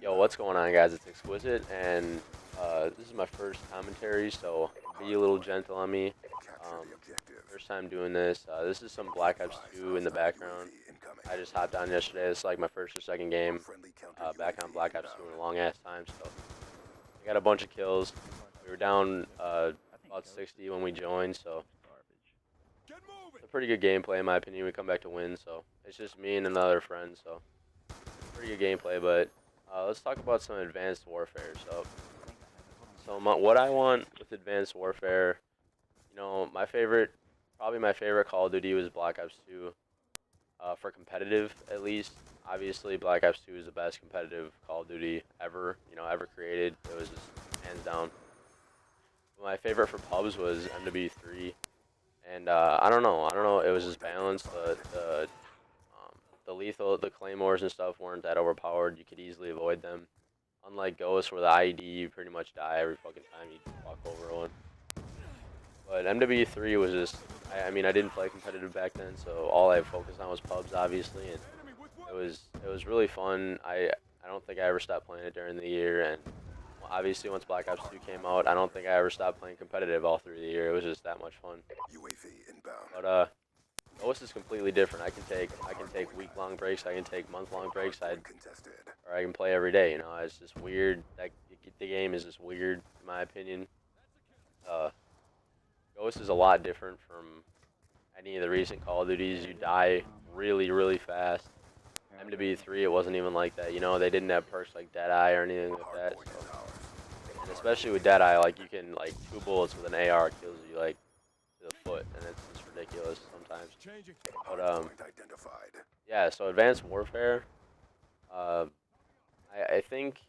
Yo, what's going on, guys? It's Exquisite, and this is my first commentary, so be a little gentle on me. First time doing this. This is some Black Ops 2 in the background. I just hopped on yesterday. This is like my first or second game back on Black Ops 2 in a long ass time, so I got a bunch of kills. We were down about 60 when we joined, so it's a pretty good gameplay in my opinion. We come back to win, so it's just me and another friend, so pretty good gameplay, but let's talk about some advanced warfare. What I want with advanced warfare, you know, probably my favorite Call of Duty was Black Ops 2. For competitive, at least. Obviously, Black Ops 2 is the best competitive Call of Duty ever, ever created. It was just hands down. My favorite for pubs was MW3, and I don't know. It was just balanced. The claymores and stuff weren't that overpowered. You could easily avoid them. Unlike Ghost, where the IED, you pretty much die every fucking time you walk over one. But MW3 was just, I mean, I didn't play competitive back then, so all I focused on was pubs, obviously, and it was really fun. I don't think I ever stopped playing it during the year, and obviously once Black Ops 2 came out, I don't think I ever stopped playing competitive all through the year. It was just that much fun. But Ghost is completely different. I can take week-long breaks. I can take month-long breaks. Or I can play every day. You know, it's just weird. The game is just weird, in my opinion. Ghost is a lot different from any of the recent Call of Duties. You die really, really fast. MW3, it wasn't even like that. You know, they didn't have perks like Deadeye or anything like that. So. And especially with Deadeye, like, you can, like, 2 bullets with an AR kills you, like, to the foot. And it's just ridiculous sometimes. But, yeah, so Advanced Warfare, I think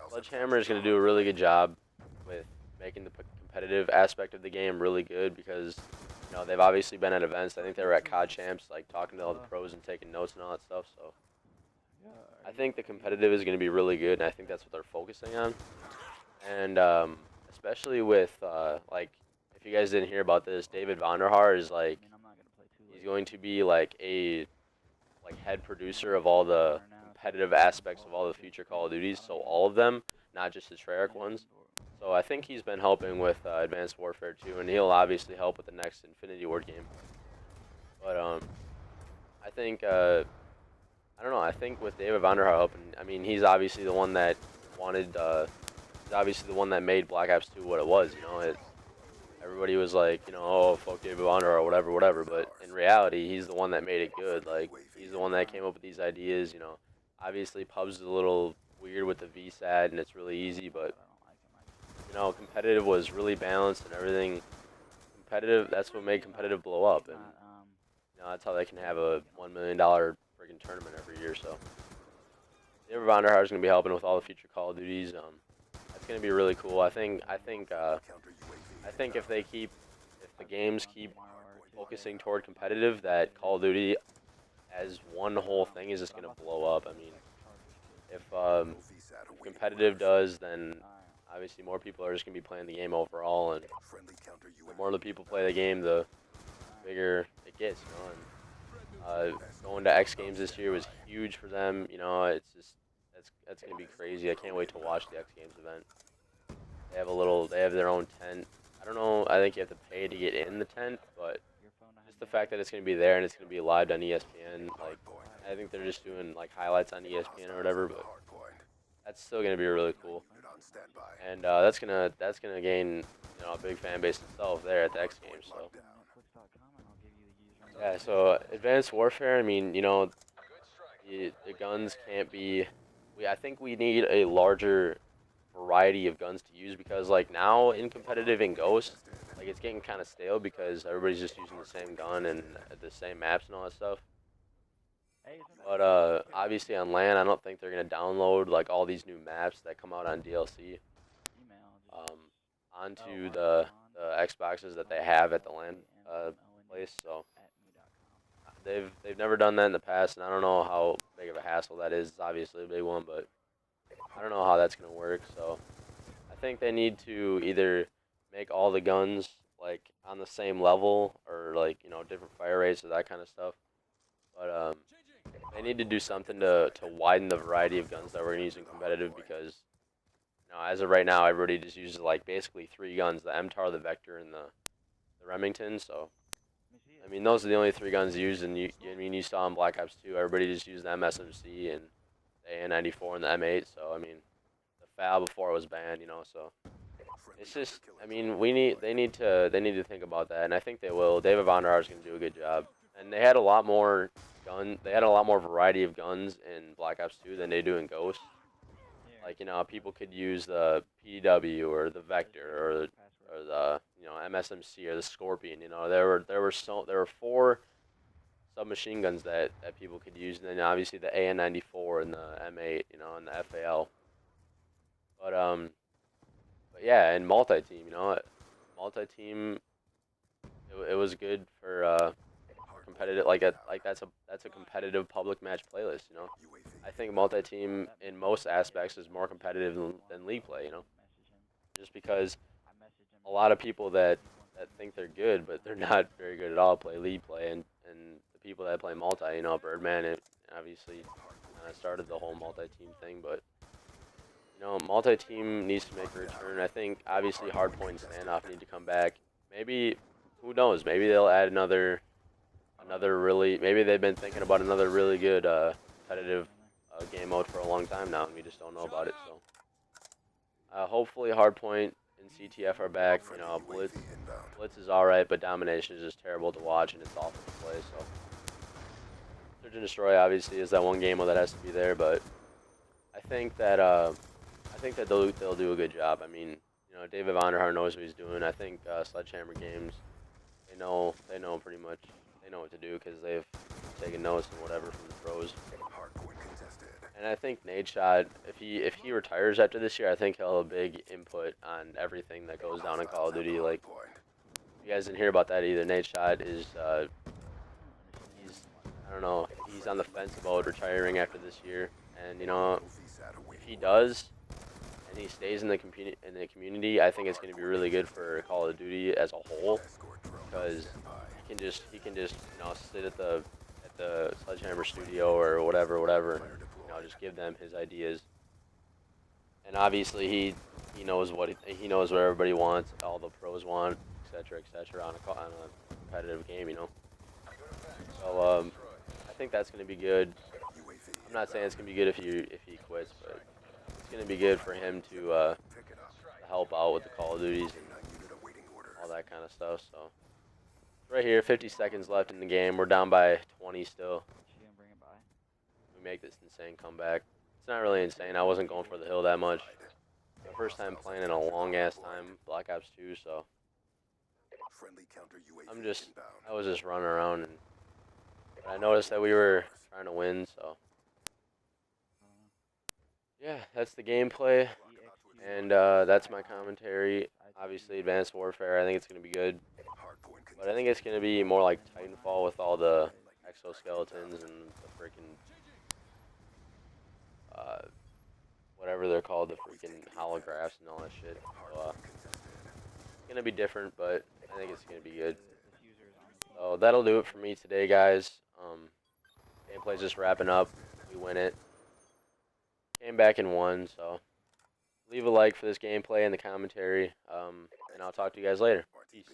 Sledgehammer is going to do a really good job with making the competitive aspect of the game really good because, you know, they've obviously been at events. I think they were at CoD Champs, like, talking to all the pros and taking notes and all that stuff, so I think the competitive is going to be really good, and I think that's what they're focusing on. And especially with, like, if you guys didn't hear about this, David Vonderhaar is, like, he's going to be, like, head producer of all the competitive aspects of all the future Call of Duties, so all of them, not just the Treyarch ones. So I think he's been helping with Advanced Warfare 2, and he'll obviously help with the next Infinity Ward game. But I think I don't know. I think with David Vonderhaar helping, I mean, he's obviously the one that he's obviously the one that made Black Ops 2 what it was. You know, everybody was like, you know, oh fuck David Vonderhaar or whatever. But in reality, he's the one that made it good. Like, he's the one that came up with these ideas. You know, obviously pubs is a little weird with the VSAT, and it's really easy, but you know, competitive was really balanced and everything. Competitive, that's what made competitive blow up, and you know, that's how they can have a $1 million freaking tournament every year. So, David Vonderhaar is going to be helping with all the future Call of Duties. That's going to be really cool. I think if the games keep focusing toward competitive, that Call of Duty as one whole thing is just going to blow up. I mean, if competitive does, then obviously more people are just going to be playing the game overall, and the more the people play the game, the bigger it gets, you know. And going to X Games this year was huge for them, you know. It's just that's going to be crazy. I can't wait to watch the X Games event. They have their own tent. I don't know, I think you have to pay to get in the tent, but just the fact that it's going to be there and it's going to be live on ESPN, like, I think they're just doing, like, highlights on ESPN or whatever, but that's still going to be really cool. And that's gonna gain, you know, a big fan base itself there at the X Games. So yeah, so Advanced Warfare. I mean, you know, the guns can't be. I think we need a larger variety of guns to use because, like, now in competitive in Ghost, like, it's getting kind of stale because everybody's just using the same gun and the same maps and all that stuff. But obviously on LAN, I don't think they're gonna download like all these new maps that come out on DLC onto the Xboxes that they have at the LAN place. So they've never done that in the past, and I don't know how big of a hassle that is. It's obviously a big one, but I don't know how that's gonna work. So I think they need to either make all the guns like on the same level or, like, you know, different fire rates or that kind of stuff. But they need to do something to widen the variety of guns that we're gonna use in competitive because as of right now, everybody just uses like basically 3 guns: the MTAR, the Vector, and the Remington. So I mean, those are the only 3 guns used, and I mean, you saw in Black Ops 2, everybody just used the MSMC and the AN-94 and the M8. So I mean, the FAL before it was banned, so it's just, I mean, they need to think about that, and I think they will. David Vonderhaar is going to do a good job, and they had a lot more variety of guns in Black Ops 2 than they do in Ghost. Like, people could use the PW or the Vector or the MSMC or the Scorpion. There were 4 submachine guns that people could use, and then obviously the AN-94 and the M8, and the FAL. But yeah, and multi-team, multi-team, it was good for competitive, that's a competitive public match playlist. I think multi-team in most aspects is more competitive than league play. Just because a lot of people that think they're good but they're not very good at all play league play, and the people that play multi, Birdman, it obviously kind of started the whole multi-team thing, but multi-team needs to make a return. I think obviously Hardpoint and Standoff need to come back. Maybe, who knows? Maybe they'll add another really. Maybe they've been thinking about another really good competitive game mode for a long time now, and we just don't know about it. So hopefully Hardpoint and CTF are back. Blitz is all right, but Domination is just terrible to watch, and it's awful to play. So Search and Destroy obviously is that one game mode that has to be there, but I think that they'll do a good job. I mean, David Vonderhaar knows what he's doing. I think Sledgehammer Games, they know pretty much, they know what to do because they've taken notes and whatever from the pros. And I think Nadeshot, if he retires after this year, I think he'll have a big input on everything that goes down in Call of Duty. Like, you guys didn't hear about that either. Nadeshot is I don't know, he's on the fence about retiring after this year, and if he does, and he stays in the community, I think it's going to be really good for Call of Duty as a whole, because he can just sit at the Sledgehammer studio or whatever, and just give them his ideas. And obviously he knows what everybody wants, all the pros want, etc., on a competitive game, So I think that's going to be good. I'm not saying it's going to be good if he quits, but it's going to be good for him to help out with the Call of Duties and all that kind of stuff. So right here, 50 seconds left in the game. We're down by 20 still. We make this insane comeback. It's not really insane. I wasn't going for the hill that much. My first time playing in a long ass time, Black Ops 2. So I was just running around, and I noticed that we were trying to win. So yeah, that's the gameplay, and that's my commentary. Obviously, Advanced Warfare, I think it's going to be good, but I think it's going to be more like Titanfall with all the exoskeletons and the freaking, whatever they're called, the freaking holographs and all that shit. So, it's going to be different, but I think it's going to be good. So that'll do it for me today, guys. Gameplay's just wrapping up. We win it. Came back and won, so leave a like for this gameplay and the commentary, and I'll talk to you guys later. Peace.